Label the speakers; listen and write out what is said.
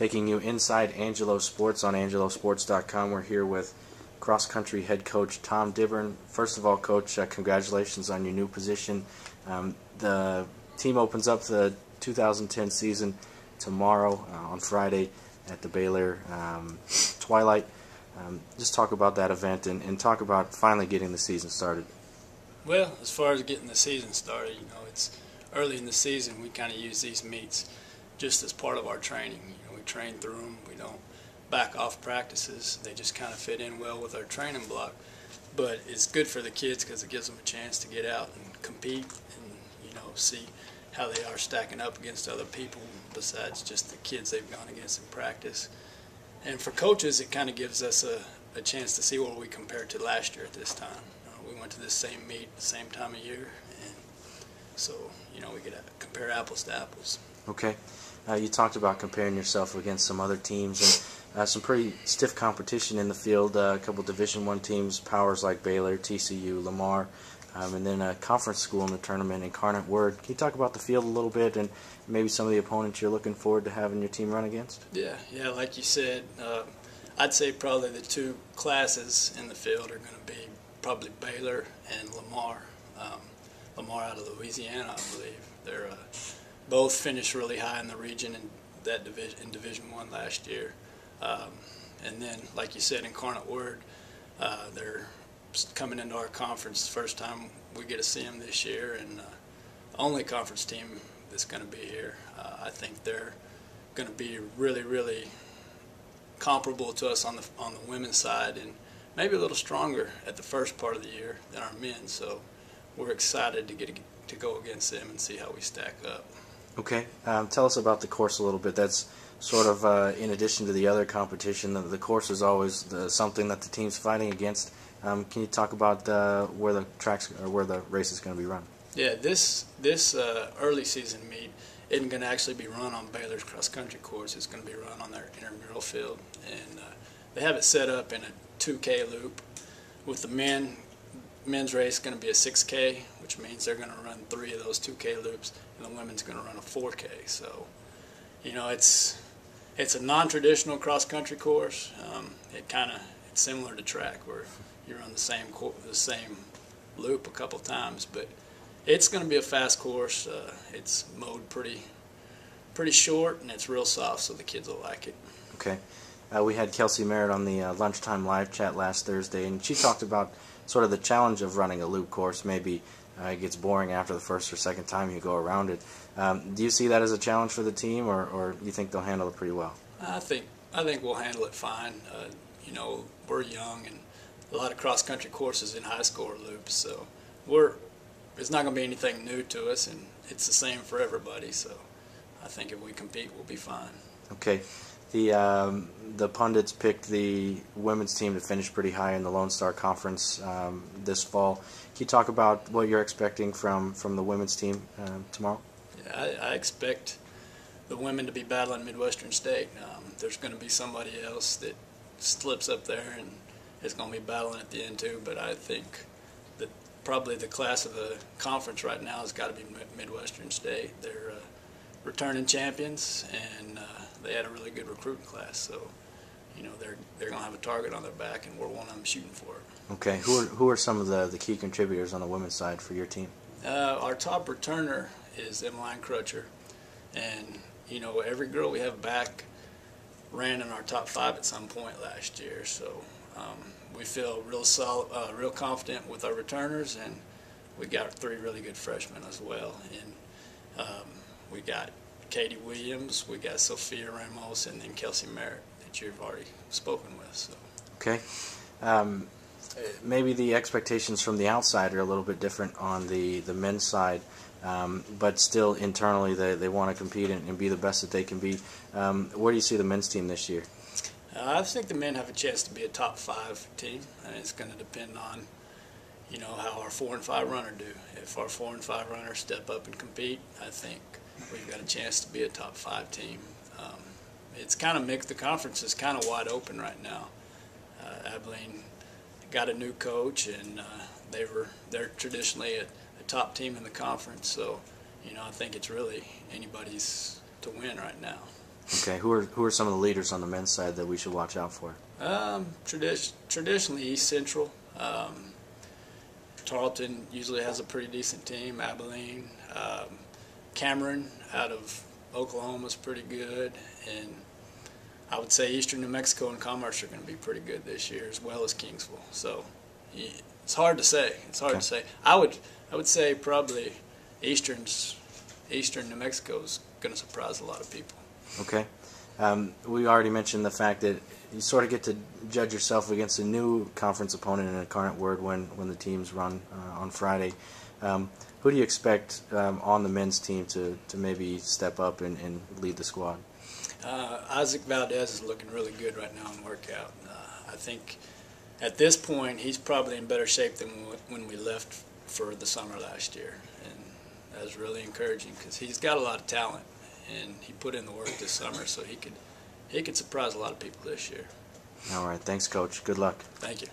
Speaker 1: taking you inside Angelo Sports on angelosports.com. We're here with cross-country head coach Tom Dibbern. First of all, Coach, congratulations on your new position. The team opens up the 2010 season tomorrow on Friday at the Bear Twilight. Just talk about that event and talk about finally getting the season started.
Speaker 2: Well, as far as getting the season started, it's early in the season. We kind of use these meets just as part of our training. We train through them. We don't back off practices. They just kind of fit in well with our training block. But it's good for the kids because it gives them a chance to get out and compete and see how they are stacking up against other people besides just the kids they've gone against in practice. And for coaches, it kind of gives us a chance to see where we compare to last year at this time. We went to this same meet the same time of year, and so we get to compare apples to apples.
Speaker 1: Okay. You talked about comparing yourself against some other teams and some pretty stiff competition in the field. A couple Division I teams, powers like Baylor, TCU, Lamar, and then a conference school in the tournament, Incarnate Word. Can you talk about the field a little bit and maybe some of the opponents you're looking forward to having your team run against?
Speaker 2: Yeah, like you said, I'd say probably the two classes in the field are going to be probably Baylor and Lamar. Lamar out of Louisiana, I believe. They're both finished really high in the region in that Division I last year. And then, like you said, Incarnate Word, they're coming into our conference the first time we get to see them this year, and the only conference team that's going to be here. I think they're going to be really, really comparable to us on the women's side, and maybe a little stronger at the first part of the year than our men. So we're excited to get to go against them and see how we stack up.
Speaker 1: Okay. Tell us about the course a little bit. That's sort of in addition to the other competition. The course is always something that the team's fighting against. Can you talk about where the tracks or where the race is going to be run?
Speaker 2: Yeah, this early season meet isn't going to actually be run on Baylor's cross-country course. It's going to be run on their intramural field, and they have it set up in a 2K loop. With the men's race going to be a 6K, which means they're going to run 3 of those 2K loops, and the women's going to run a 4K. So, it's a non-traditional cross-country course. It's similar to track where you run the same loop a couple times, but it's going to be a fast course. It's mowed pretty short, and it's real soft, so the kids will like it.
Speaker 1: Okay. We had Kelsey Merritt on the lunchtime live chat last Thursday, and she talked about sort of the challenge of running a loop course. Maybe it gets boring after the first or second time you go around it. Do you see that as a challenge for the team, or do you think they'll handle it pretty well?
Speaker 2: I think we'll handle it fine. We're young, and a lot of cross-country courses in high school are loops, so it's not going to be anything new to us, and it's the same for everybody. So I think if we compete, we'll be fine.
Speaker 1: Okay. The pundits picked the women's team to finish pretty high in the Lone Star Conference this fall. Can you talk about what you're expecting from the women's team tomorrow?
Speaker 2: Yeah, I expect the women to be battling Midwestern State. There's going to be somebody else that slips up there and is going to be battling at the end too, but I think that probably the class of the conference right now has got to be Midwestern State. They're returning champions, and they had a really good recruiting class, so they're going to have a target on their back, and we're one of them shooting for it.
Speaker 1: Okay, who are some of the key contributors on the women's side for your team?
Speaker 2: Our top returner is Emmeline Crutcher, and every girl we have back ran in our top 5 at some point last year, so we feel real solid, real confident with our returners, and we got 3 really good freshmen as well. And we got Katie Williams, we got Sophia Ramos, and then Kelsey Merritt that you've already spoken with. So.
Speaker 1: Okay. Maybe the expectations from the outside are a little bit different on the men's side, but still internally they want to compete and be the best that they can be. Where do you see the men's team this year?
Speaker 2: I think the men have a chance to be a top 5 team, and it's going to depend on how our 4 and 5 runner do. If our 4 and 5 runners step up and compete, I think we've got a chance to be a top 5 team. It's kind of mixed. The conference is kind of wide open right now. Abilene got a new coach, and they're traditionally a top team in the conference. So, I think it's really anybody's to win right now.
Speaker 1: Okay, who are some of the leaders on the men's side that we should watch out for?
Speaker 2: Traditionally East Central. Tarleton usually has a pretty decent team. Abilene, Cameron out of Oklahoma is pretty good, and I would say Eastern New Mexico and Commerce are going to be pretty good this year, as well as Kingsville. So it's hard to say. It's hard to say. I would say probably Eastern New Mexico is going to surprise a lot of people.
Speaker 1: Okay. We already mentioned the fact that you sort of get to judge yourself against a new conference opponent in Incarnate Word when the teams run on Friday. Who do you expect on the men's team to maybe step up and lead the squad?
Speaker 2: Isaac Valdez is looking really good right now in workout. I think at this point he's probably in better shape than when we left for the summer last year, and that was really encouraging because he's got a lot of talent and he put in the work this summer, so he could surprise a lot of people this year.
Speaker 1: All right, thanks, Coach. Good luck.
Speaker 2: Thank you.